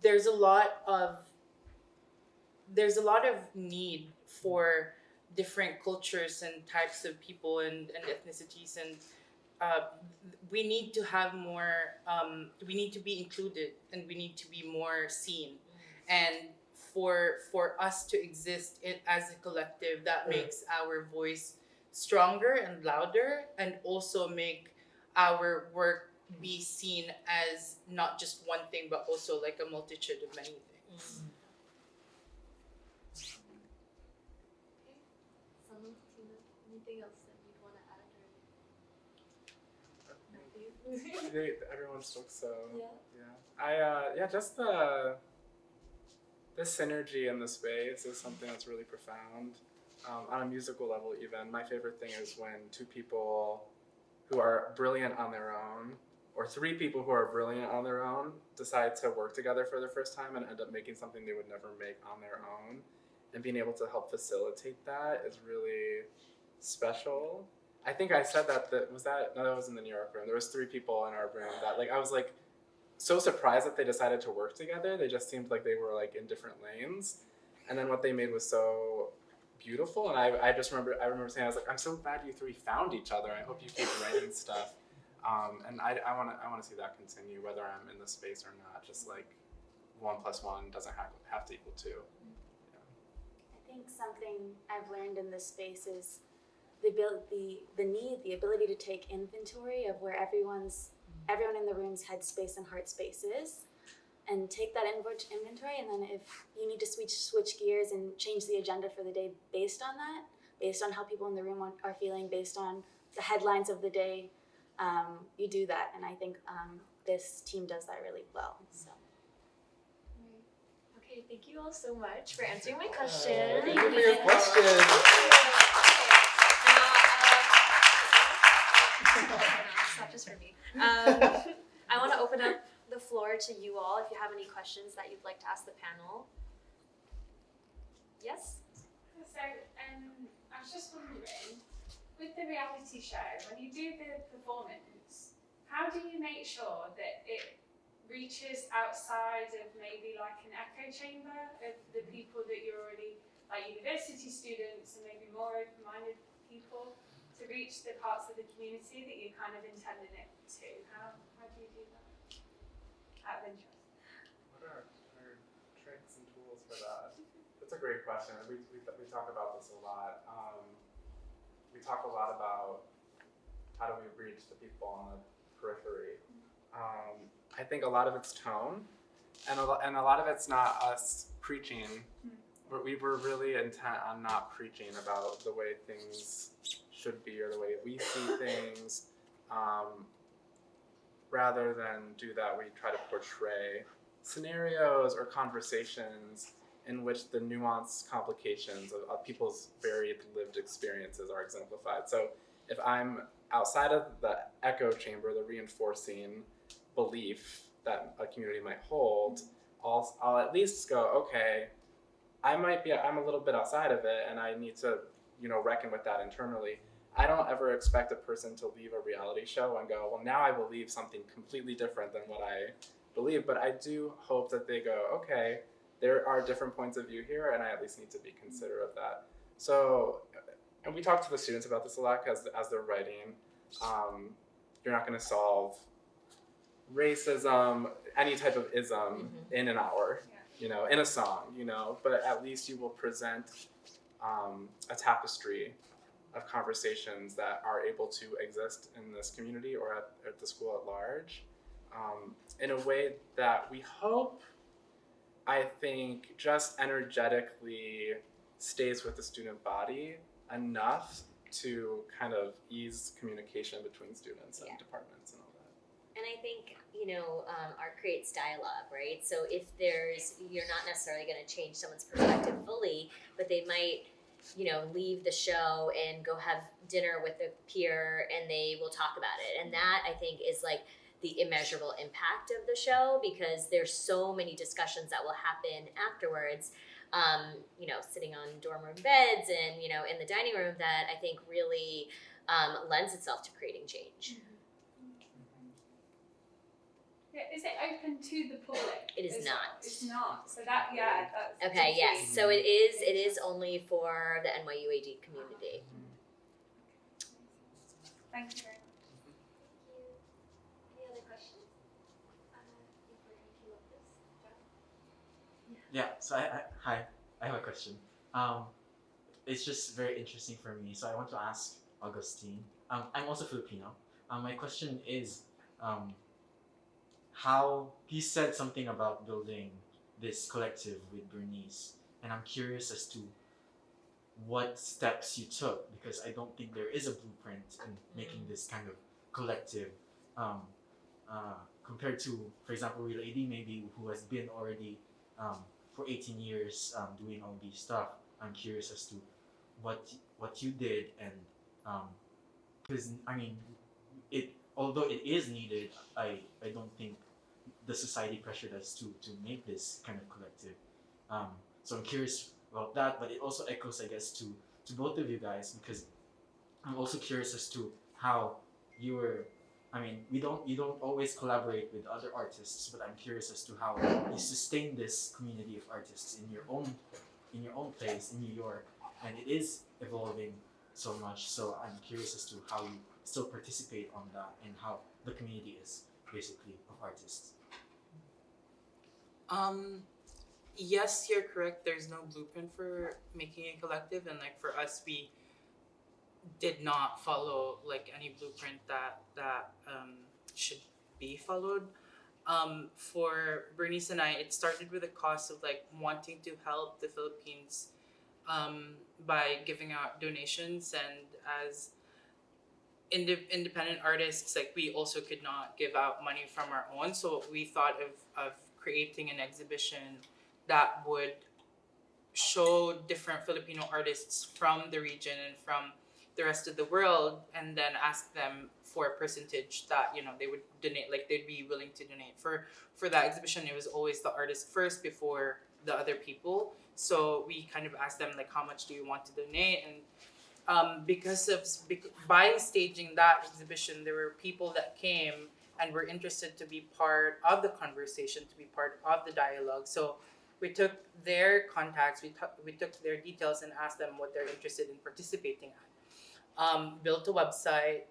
[SPEAKER 4] there's a lot of need for different cultures and types of people and ethnicities, and we need to have more, we need to be included, and we need to be more seen. And for us to exist as a collective, that makes our voice stronger and louder, and also make our work be seen as not just one thing, but also like a multitude of many things.
[SPEAKER 3] Anything else that you'd want to add?
[SPEAKER 5] Matthew? Everyone spoke so.
[SPEAKER 3] Yeah.
[SPEAKER 5] Just the synergy in the space is something that's really profound. On a musical level, even my favorite thing is when two people who are brilliant on their own, or three people who are brilliant on their own, decide to work together for the first time and end up making something they would never make on their own. And being able to help facilitate that is really special. I think I said that that was in the New York room. There was three people in our room that I was like so surprised that they decided to work together. They just seemed like they were like in different lanes. And then what they made was so beautiful. And I remember saying, I was like, I'm so glad you three found each other. I hope you keep writing stuff. And I want to see that continue, whether I'm in the space or not. Just like 1 + 1 doesn't have to equal 2.
[SPEAKER 7] I think something I've learned in this space is the ability to take inventory of where everyone in the room's headspace and heart space is, and take that inventory, and then if you need to switch gears and change the agenda for the day based on that, based on how people in the room are feeling, based on the headlines of the day, you do that. And I think this team does that really well. So.
[SPEAKER 3] Okay, thank you all so much for answering my question.
[SPEAKER 6] Thank you for your question.
[SPEAKER 3] It's not just for me. I want to open up the floor to you all if you have any questions that you'd like to ask the panel. Yes?
[SPEAKER 9] So, I was just wondering, with the reality show, when you do the performance, how do you make sure that it reaches outside of maybe like an echo chamber of the people that you're already, like university students and maybe more open-minded people, to reach the parts of the community that you kind of intended it to? How do you do that? Out of interest.
[SPEAKER 5] What are tricks and tools for that? That's a great question. We talk about this a lot. We talk a lot about how do we reach the people on the periphery. I think a lot of it's tone, and a lot of it's not us preaching. But we were really intent on not preaching about the way things should be or the way we see things. Rather than do that, we try to portray scenarios or conversations in which the nuanced complications of people's varied lived experiences are exemplified. So if I'm outside of the echo chamber, the reinforcing belief that a community might hold, I'll at least go, okay, I'm a little bit outside of it, and I need to, reckon with that internally. I don't ever expect a person to leave a reality show and go, well, now I believe something completely different than what I believe, but I do hope that they go, okay, there are different points of view here, and I at least need to be considerate of that. So, and we talk to the students about this a lot as they're writing. You're not going to solve racism, any type of ism in an hour, in a song, but at least you will present a tapestry of conversations that are able to exist in this community or at the school at large, in a way that we hope, I think, just energetically stays with the student body enough to kind of ease communication between students and departments and all that.
[SPEAKER 8] And I think, art creates dialogue, right? So if you're not necessarily going to change someone's perspective fully, but they might, leave the show and go have dinner with a peer and they will talk about it. And that, I think, is like the immeasurable impact of the show, because there's so many discussions that will happen afterwards, sitting on dorm room beds and, in the dining room, that I think really lends itself to creating change.
[SPEAKER 9] Yeah, is it open to the public?
[SPEAKER 8] It is not.
[SPEAKER 9] It's not. So that's
[SPEAKER 8] Okay, yes. So it is only for the NYUAD community.
[SPEAKER 9] Thank you very much.
[SPEAKER 3] Any other questions?
[SPEAKER 10] Yeah, so I have a question. It's just very interesting for me. So I want to ask Augustine. I'm also Filipino. My question is, how he said something about building this collective with Bernice, and I'm curious as to what steps you took, because I don't think there is a blueprint in making this kind of collective, compared to, for example, Real AD maybe, who has been already for 18 years doing all these stuff. I'm curious as to what you did, and because although it is needed, I don't think the society pressured us to make this kind of collective. So I'm curious about that, but it also echoes, I guess, to both of you guys, because I'm also curious as to how you were. You don't always collaborate with other artists, but I'm curious as to how you sustain this community of artists in your own place in New York, and it is evolving so much. So I'm curious as to how you still participate on that, and how the community is basically of artists.
[SPEAKER 4] Yes, you're correct. There's no blueprint for making a collective, and like for us, we did not follow like any blueprint that should be followed. For Bernice and I, it started with a cause of like wanting to help the Philippines by giving out donations, and as independent artists, like we also could not give out money from our own, so we thought of creating an exhibition that would show different Filipino artists from the region and from the rest of the world, and then ask them for a percentage that they would donate, like they'd be willing to donate. For that exhibition, it was always the artist first before the other people, so we kind of asked them like, how much do you want to donate? And by staging that exhibition, there were people that came and were interested to be part of the conversation, to be part of the dialogue. So we took their contacts, we took their details and asked them what they're interested in participating at. Built a website,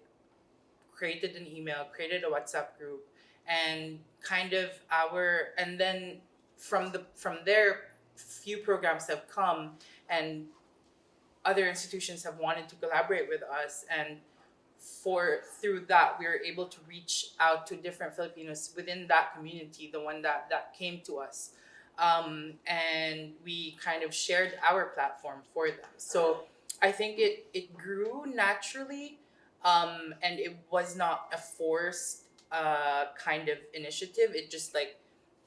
[SPEAKER 4] created an email, created a WhatsApp group, and and then from there, few programs have come, and other institutions have wanted to collaborate with us, and through that, we were able to reach out to different Filipinos within that community, the one that came to us. And we kind of shared our platform for them. So I think it grew naturally, and it was not a forced kind of initiative. It just like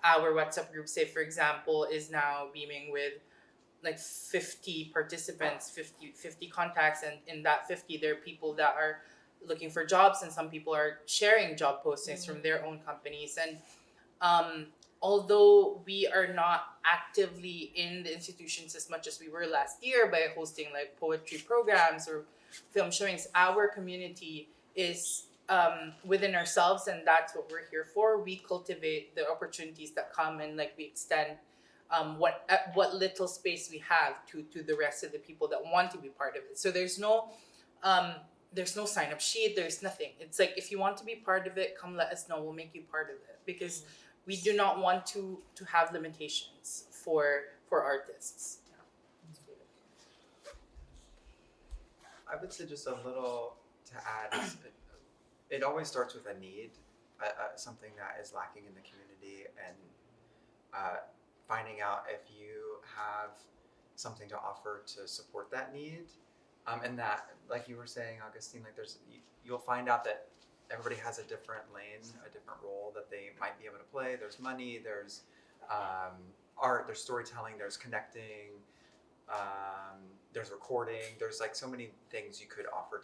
[SPEAKER 4] our WhatsApp group, say for example, is now beaming with like 50 participants, 50 contacts, and in that 50 there are people that are looking for jobs, and some people are sharing job postings from their own companies. And although we are not actively in the institutions as much as we were last year by hosting like poetry programs or film showings, our community is within ourselves, and that's what we're here for. We cultivate the opportunities that come, and like we extend what little space we have to the rest of the people that want to be part of it. So there's no sign up sheet, there's nothing. It's like, if you want to be part of it, come let us know, we'll make you part of it, because we do not want to have limitations for artists.
[SPEAKER 6] I would say just a little to add is it always starts with a need, something that is lacking in the community, and finding out if you have something to offer to support that need. And that, like you were saying, Augustine, like you'll find out that everybody has a different lane, a different role that they might be able to play. There's money, there's art, there's storytelling, there's connecting, there's recording. There's like so many things you could offer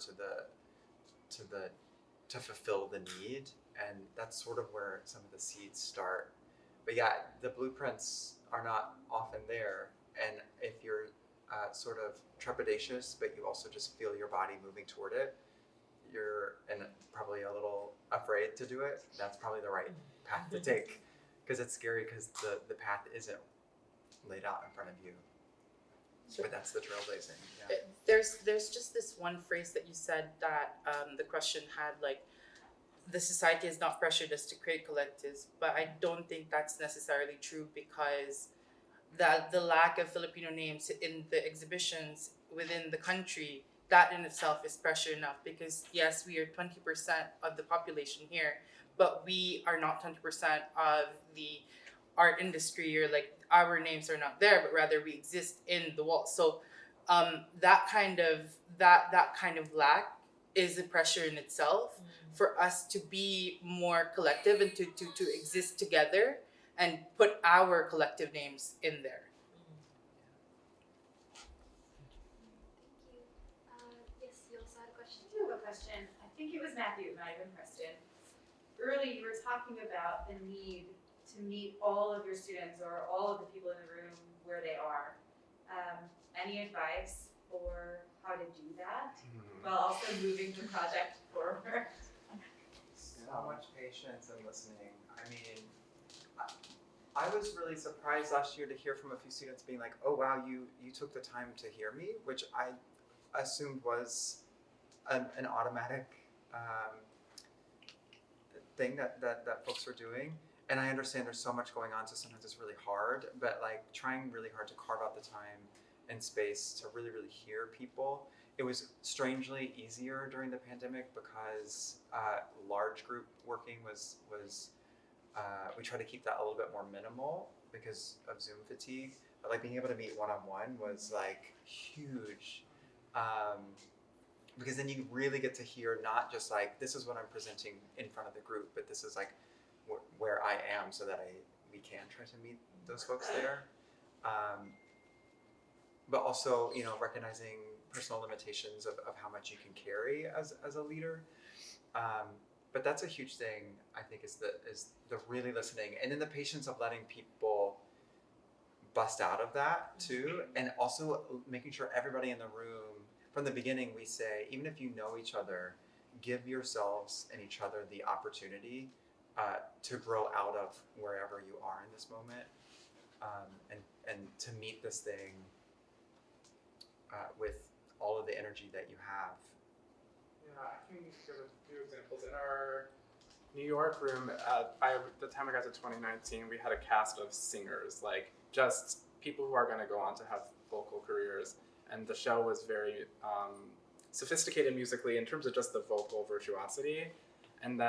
[SPEAKER 6] to fulfill the need, and that's sort of where some of the seeds start. But yeah, the blueprints are not often there, and if you're sort of trepidatious, but you also just feel your body moving toward it, and probably a little afraid to do it, that's probably the right path to take, because it's scary because the path isn't laid out in front of you. But that's the trailblazing. Yeah.
[SPEAKER 4] There's just this one phrase that you said that the question had, like, the society has not pressured us to create collectives, but I don't think that's necessarily true, because the lack of Filipino names in the exhibitions within the country, that in itself is pressure enough, because yes, we are 20% of the population here, but we are not 20% of the art industry, or like our names are not there, but rather we exist in the wall. So that kind of lack is a pressure in itself for us to be more collective and to exist together and put our collective names in there.
[SPEAKER 3] Yes, you also had a question.
[SPEAKER 11] I do have a question. I think it was Matthew, it might have been Preston. Earlier you were talking about the need to meet all of your students or all of the people in the room where they are. Any advice for how to do that while also moving the project forward?
[SPEAKER 6] So much patience and listening. I mean, I was really surprised last year to hear from a few students being like, oh wow, you took the time to hear me, which I assumed was an automatic thing that folks were doing. And I understand there's so much going on, so sometimes it's really hard, but like trying really hard to carve out the time and space to really, really hear people. It was strangely easier during the pandemic because large group working was we try to keep that a little bit more minimal because of Zoom fatigue. But like being able to meet one-on-one was like huge, because then you really get to hear not just like, this is what I'm presenting in front of the group, but this is like where I am, so that we can try to meet those folks there. But also, you know, recognizing personal limitations of how much you can carry as a leader. But that's a huge thing, I think, is the really listening, and then the patience of letting people bust out of that too, and also making sure everybody in the room, from the beginning we say, even if you know each other, give yourselves and each other the opportunity to grow out of wherever you are in this moment, and to meet this thing with all of the energy that you have.
[SPEAKER 5] Yeah, I can give a few examples. In our New York room, the time I got to 2019, we had a cast of singers, like just people who are going to go on to have vocal careers, and the show was very sophisticated musically in terms of just the vocal virtuosity. And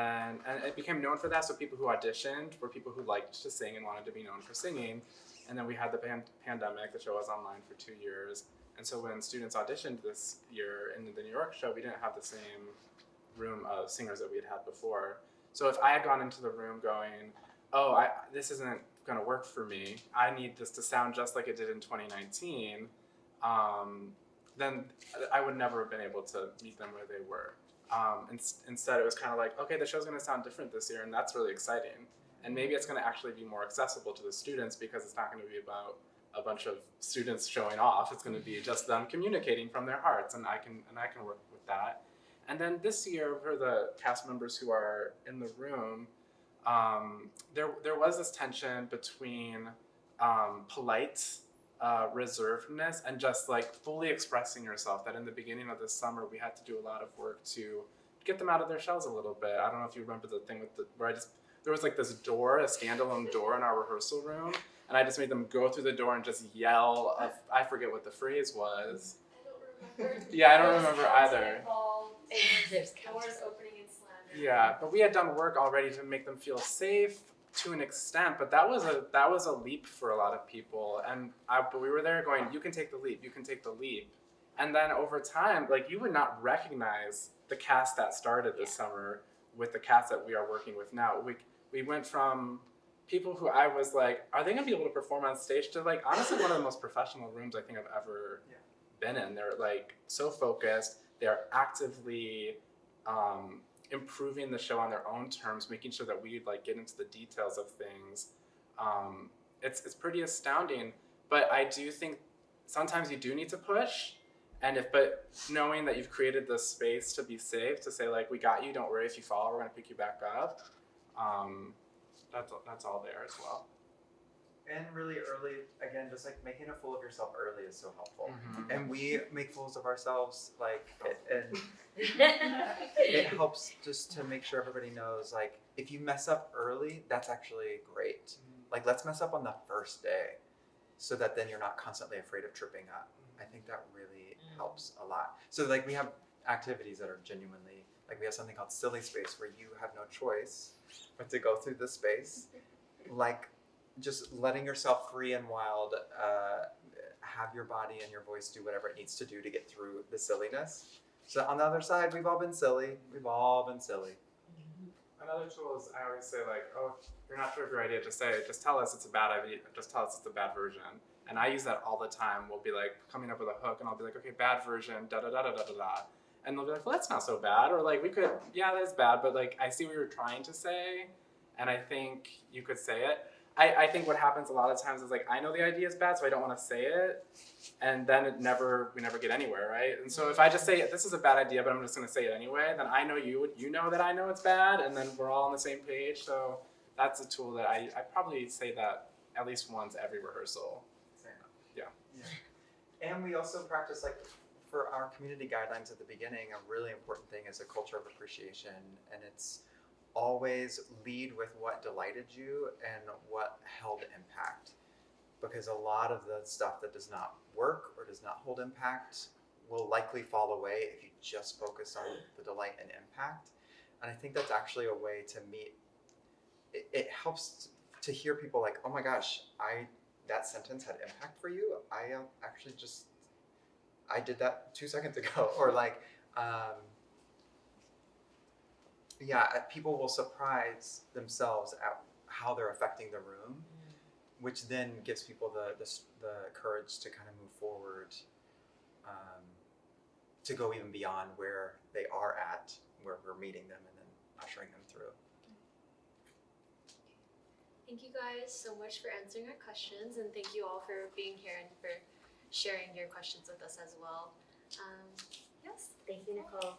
[SPEAKER 5] it became known for that, so people who auditioned were people who liked to sing and wanted to be known for singing. And then we had the pandemic, the show was online for 2 years. And so when students auditioned this year in the New York show, we didn't have the same room of singers that we had had before. So if I had gone into the room going, oh, this isn't gonna work for me, I need this to sound just like it did in 2019, then I would never have been able to meet them where they were. Instead, it was kind of like, okay, the show's gonna sound different this year, and that's really exciting. And maybe it's gonna actually be more accessible to the students because it's not gonna be about a bunch of students showing off. It's gonna be just them communicating from their hearts, and I can work with that. And then this year, for the cast members who are in the room, there was this tension between polite reservedness and just like fully expressing yourself. That in the beginning of this summer, we had to do a lot of work to get them out of their shells a little bit. I don't know if you remember the thing with there was like this door, a standalone door in our rehearsal room, and I just made them go through the door and just yell. I forget what the phrase was.
[SPEAKER 3] I don't remember.
[SPEAKER 5] Yeah, I don't remember either.
[SPEAKER 3] There's doors opening and slamming.
[SPEAKER 5] Yeah, but we had done work already to make them feel safe to an extent, but that was a leap for a lot of people. But we were there going, you can take the leap, you can take the leap. And then over time, like, you would not recognize the cast that started this summer with the cast that we are working with now. We went from people who I was like, are they gonna be able to perform on stage, to like honestly one of the most professional rooms I think I've ever been in. They're like so focused. They're actively improving the show on their own terms, making sure that we like get into the details of things. It's pretty astounding, but I do think sometimes you do need to push, but knowing that you've created this space to be safe, to say like, we got you, don't worry, if you fall, we're gonna pick you back up. That's all there as well.
[SPEAKER 6] And really early, again, just like making a fool of yourself early is so helpful.
[SPEAKER 5] Mm-hmm.
[SPEAKER 6] And we make fools of ourselves, and it helps just to make sure everybody knows, like, if you mess up early, that's actually great. Like, let's mess up on the first day so that then you're not constantly afraid of tripping up. I think that really helps a lot. So like, we have activities that are genuinely, like, we have something called Silly Space where you have no choice but to go through the space. Like, just letting yourself free and wild, have your body and your voice do whatever it needs to do to get through the silliness. So on the other side, we've all been silly. We've all been silly.
[SPEAKER 5] Another tool is, I always say like, oh, you're not sure of your idea, just tell us it's a bad idea, just tell us it's a bad version. And I use that all the time. We'll be like coming up with a hook and I'll be like, okay, bad version, da da da da da da da. And they'll be like, well, that's not so bad. Or like, that's bad, but like, I see what you're trying to say, and I think you could say it. I think what happens a lot of times is like, I know the idea is bad, so I don't want to say it, and then we never get anywhere, right? And so if I just say, this is a bad idea, but I'm just going to say it anyway, then I know you know that I know it's bad, and then we're all on the same page. So that's a tool that I probably say that at least once every rehearsal. Yeah.
[SPEAKER 6] And we also practice, like, for our community guidelines at the beginning, a really important thing is a culture of appreciation, and it's always lead with what delighted you and what held impact. Because a lot of the stuff that does not work or does not hold impact will likely fall away if you just focus on the delight and impact. And I think that's actually a way to meet, it helps to hear people like, oh my gosh, that sentence had impact for you. I did that 2 seconds ago. Or like, people will surprise themselves at how they're affecting the room, which then gives people the courage to kind of move forward, to go even beyond where they are at, where we're meeting them and then ushering them through.
[SPEAKER 3] Thank you guys so much for answering our questions, and thank you all for being here and for sharing your questions with us as well. Yes.
[SPEAKER 8] Thank you, Nicole.